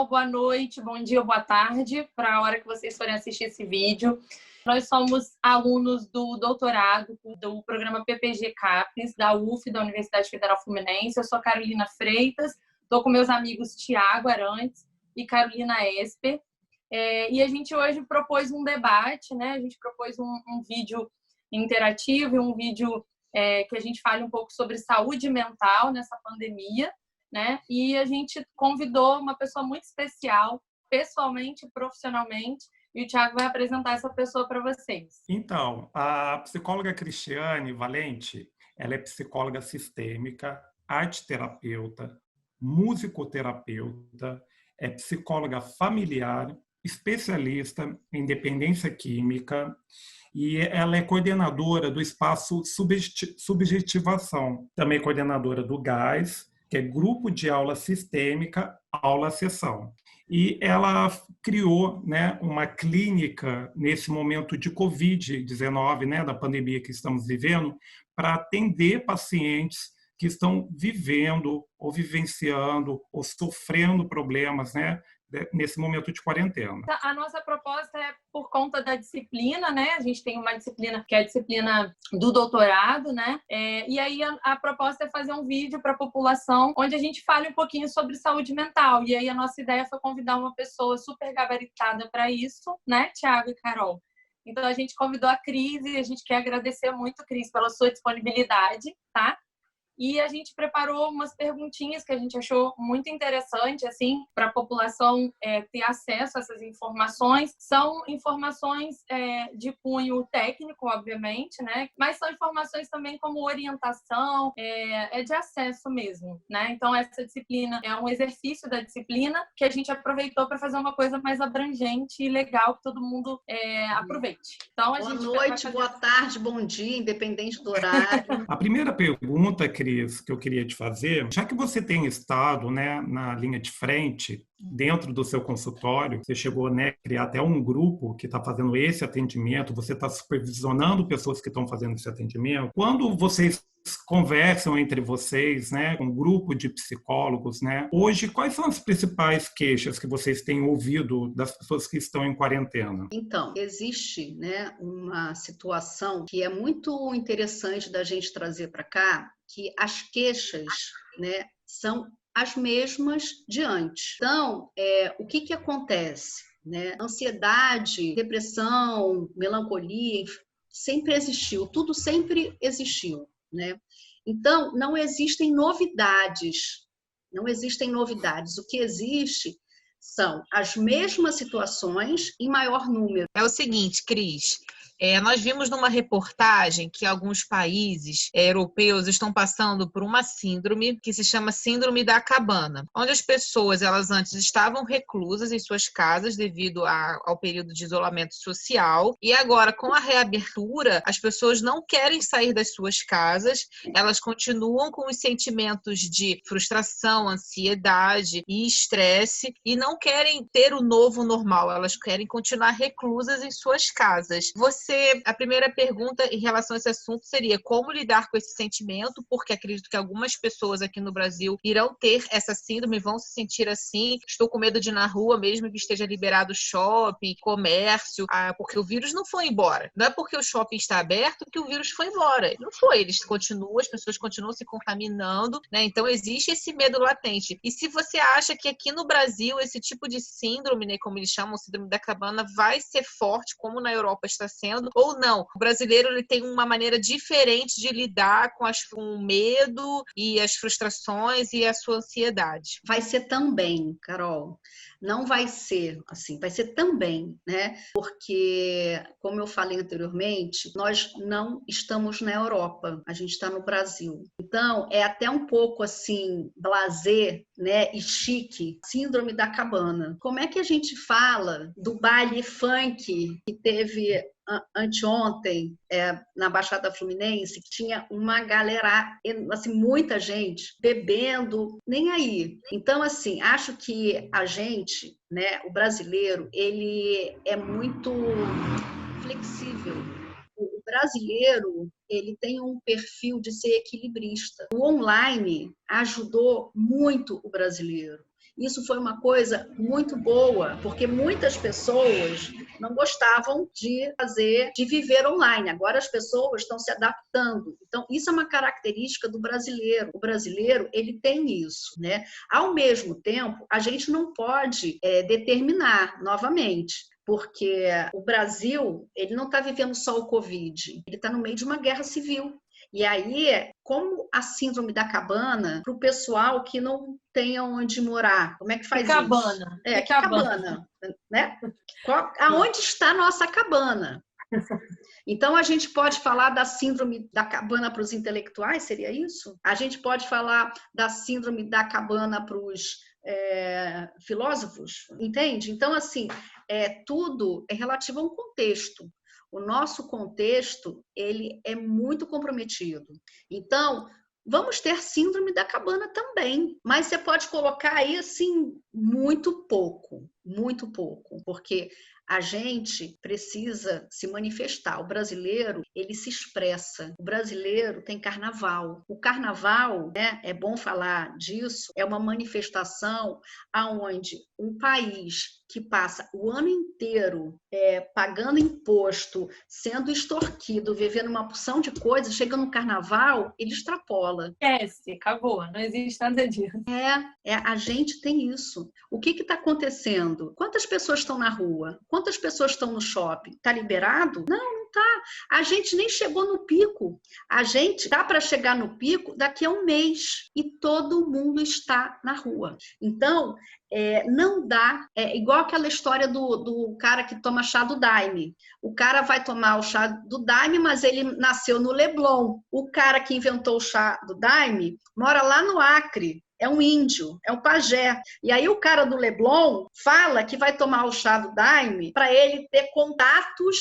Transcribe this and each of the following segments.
pessoal, boa noite, bom dia, boa tarde, para a hora que vocês forem assistir esse vídeo. Nós somos alunos do doutorado do programa PPG CAPES, da UF, da Universidade Federal Fluminense. Eu sou Carolina Freitas, estou com meus amigos Tiago Arantes e Carolina Esper. E a gente hoje propôs um debate, né? A gente propôs um vídeo interativo e um vídeo que a gente fale um pouco sobre saúde mental nessa pandemia, né? E a gente convidou uma pessoa muito especial, pessoalmente e profissionalmente, e o Tiago vai apresentar essa pessoa para vocês. Então, a psicóloga Cristiane Valente, ela é psicóloga sistêmica, arteterapeuta, musicoterapeuta, é psicóloga familiar, especialista em dependência química, e ela é coordenadora do espaço Subjetivação, também coordenadora do GAS, que é Grupo de Aula Sistêmica, Aula-Sessão. E ela criou, né, uma clínica nesse momento de Covid-19, né, da pandemia que estamos vivendo, para atender pacientes que estão vivendo ou vivenciando ou sofrendo problemas, né, nesse momento de quarentena. A nossa proposta é por conta da disciplina, né? A gente tem uma disciplina que é a disciplina do doutorado, né? E aí a proposta é fazer um vídeo para a população onde a gente fale um pouquinho sobre saúde mental. E aí a nossa ideia foi convidar uma pessoa super gabaritada para isso, né, Tiago e Carol? Então a gente convidou a Cris e a gente quer agradecer muito, Cris, pela sua disponibilidade, tá? E a gente preparou umas perguntinhas que a gente achou muito interessante, assim, para a população ter acesso a essas informações. São informações de cunho técnico, obviamente, né? Mas são informações também como orientação, de acesso mesmo, né? Então, essa disciplina é um exercício da disciplina que a gente aproveitou para fazer uma coisa mais abrangente e legal que todo mundo aproveite. Então, boa noite, boa tarde, bom dia, independente do horário. A primeira pergunta, Cris, que eu queria te fazer, já que você tem estado, né, na linha de frente, dentro do seu consultório, você chegou, né, a criar até um grupo que está fazendo esse atendimento, você está supervisionando pessoas que estão fazendo esse atendimento. Quando vocês conversam entre vocês, né, um grupo de psicólogos, né, hoje, quais são as principais queixas que vocês têm ouvido das pessoas que estão em quarentena? Então, existe, né, uma situação que é muito interessante da gente trazer para cá, que as queixas, né, são as mesmas de antes. Então, o que acontece? Né? Ansiedade, depressão, melancolia, sempre existiu, tudo sempre existiu. Né? Então, não existem novidades. Não existem novidades. O que existe são as mesmas situações em maior número. É o seguinte, Cris, nós vimos numa reportagem que alguns países europeus estão passando por uma síndrome que se chama Síndrome da Cabana, onde as pessoas, elas antes estavam reclusas em suas casas devido ao período de isolamento social, e agora, com a reabertura, as pessoas não querem sair das suas casas, elas continuam com os sentimentos de frustração, ansiedade e estresse, e não querem ter o novo normal, elas querem continuar reclusas em suas casas. A primeira pergunta em relação a esse assunto seria como lidar com esse sentimento, porque acredito que algumas pessoas aqui no Brasil irão ter essa síndrome, vão se sentir assim, estou com medo de ir na rua, mesmo que esteja liberado shopping, comércio, porque o vírus não foi embora. Não é porque o shopping está aberto que o vírus foi embora. Ele não foi, as pessoas continuam se contaminando, né? Então existe esse medo latente. E se você acha que aqui no Brasil esse tipo de síndrome, né, como eles chamam, síndrome da cabana, vai ser forte, como na Europa está sendo, ou não? O brasileiro ele tem uma maneira diferente de lidar com o medo e as frustrações e a sua ansiedade. Vai ser também, Carol. Não vai ser assim, vai ser também, né? Porque, como eu falei anteriormente, nós não estamos na Europa, a gente está no Brasil. Então, é até um pouco assim, blasé, né? E chique, síndrome da cabana. Como é que a gente fala do baile funk que teve anteontem na Baixada Fluminense, que tinha uma galera, assim, muita gente bebendo, nem aí. Então, assim, acho que a gente, né, o brasileiro, ele é muito flexível. O brasileiro, ele tem um perfil de ser equilibrista. O online ajudou muito o brasileiro. Isso foi uma coisa muito boa, porque muitas pessoas não gostavam de viver online. Agora as pessoas estão se adaptando. Então, isso é uma característica do brasileiro. O brasileiro, ele tem isso, né? Ao mesmo tempo, a gente não pode determinar novamente, porque o Brasil, ele não está vivendo só o Covid, ele está no meio de uma guerra civil. E aí, como a síndrome da cabana, para o pessoal que não tem onde morar, como é que faz que cabana? isso? Que cabana, né? Aonde está a nossa cabana? Então, a gente pode falar da síndrome da cabana para os intelectuais, seria isso? A gente pode falar da síndrome da cabana para os filósofos, entende? Então, assim, tudo é relativo a um contexto. O nosso contexto, ele é muito comprometido. Então, vamos ter síndrome da cabana também, mas você pode colocar aí, assim, muito pouco, porque a gente precisa se manifestar. O brasileiro, ele se expressa. O brasileiro tem carnaval. O carnaval, né, é bom falar disso, é uma manifestação aonde um país que passa o ano inteiro pagando imposto, sendo extorquido, vivendo uma porção de coisas, chega no carnaval, ele extrapola. Esquece, acabou, não existe nada disso. A gente tem isso. O que está acontecendo? Quantas pessoas estão na rua? Quantas pessoas estão no shopping? Está liberado? Não está. A gente nem chegou no pico. A gente dá para chegar no pico daqui a um mês e todo mundo está na rua. Então, não dá. É igual aquela história do cara que toma chá do Daime. O cara vai tomar o chá do Daime, mas ele nasceu no Leblon. O cara que inventou o chá do Daime mora lá no Acre. É um índio, é um pajé. E aí o cara do Leblon fala que vai tomar o chá do Daime para ele ter contatos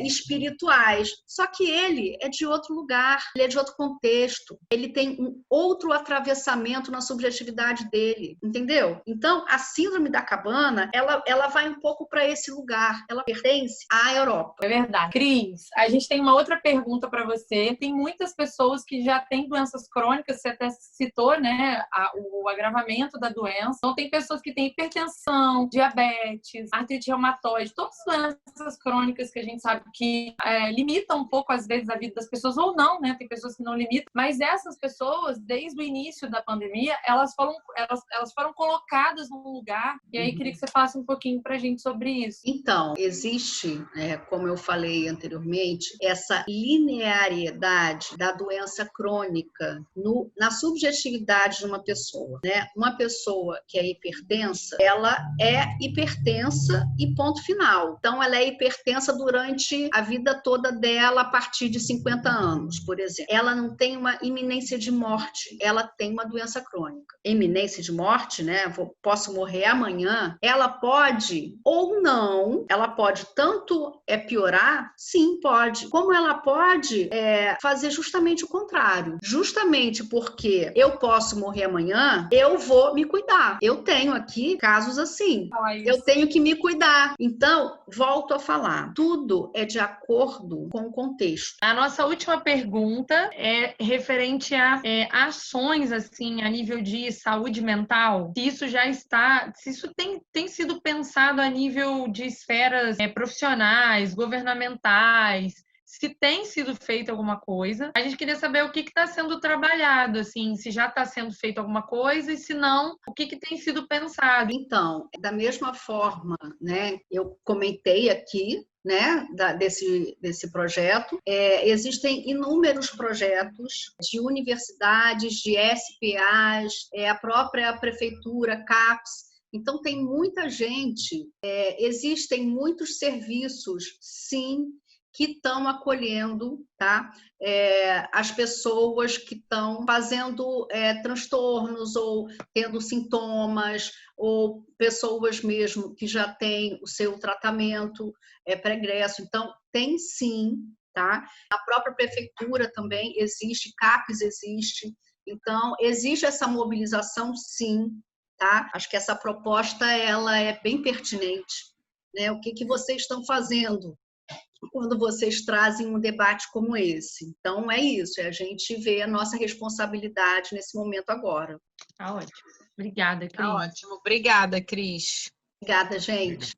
espirituais. Só que ele é de outro lugar, ele é de outro contexto. Ele tem um outro atravessamento na subjetividade dele, entendeu? Então, a síndrome da cabana, ela vai um pouco para esse lugar. Ela pertence à Europa. É verdade. Cris, a gente tem uma outra pergunta para você. Tem muitas pessoas que já têm doenças crônicas, você até citou, né? O agravamento da doença. Então, tem pessoas que têm hipertensão, diabetes, artrite reumatoide, todas as doenças crônicas que a gente sabe que limitam um pouco, às vezes, a vida das pessoas, ou não, né? Tem pessoas que não limitam. Mas essas pessoas, desde o início da pandemia, elas foram colocadas num lugar. E aí, queria que você falasse um pouquinho pra gente sobre isso. Então, existe, como eu falei anteriormente, essa linearidade da doença crônica na subjetividade de uma pessoa, né? Uma pessoa que é hipertensa, ela é hipertensa e ponto final. Então, ela é hipertensa durante a vida toda dela, a partir de 50 anos, por exemplo. Ela não tem uma iminência de morte, ela tem uma doença crônica. Iminência de morte, né? Posso morrer amanhã. Ela pode ou não, ela pode tanto piorar, sim, pode. Como ela pode fazer justamente o contrário. Justamente porque eu posso morrer amanhã, eu vou me cuidar. Eu tenho aqui casos assim. Eu tenho que me cuidar. Então, volto a falar. Tudo é de acordo com o contexto. A nossa última pergunta é referente a ações, assim, a nível de saúde mental. Se isso tem sido pensado a nível de esferas profissionais, governamentais, se tem sido feito alguma coisa. A gente queria saber o que está sendo trabalhado, assim, se já está sendo feito alguma coisa e se não, o que tem sido pensado. Então, da mesma forma, né, eu comentei aqui, né, desse projeto. Existem inúmeros projetos de universidades, de SPAs, a própria prefeitura, CAPES. Então, tem muita gente, existem muitos serviços, sim, que estão acolhendo, tá? As pessoas que estão fazendo transtornos ou tendo sintomas, ou pessoas mesmo que já têm o seu tratamento pregresso. Então, tem sim, tá? A própria prefeitura também existe, CAPES existe. Então, existe essa mobilização, sim, tá? Acho que essa proposta ela é bem pertinente, né? O que vocês estão fazendo quando vocês trazem um debate como esse? Então, é isso, a gente vê a nossa responsabilidade nesse momento agora. Tá ótimo. Obrigada, Cris. Tá ótimo. Obrigada, Cris. Obrigada, gente.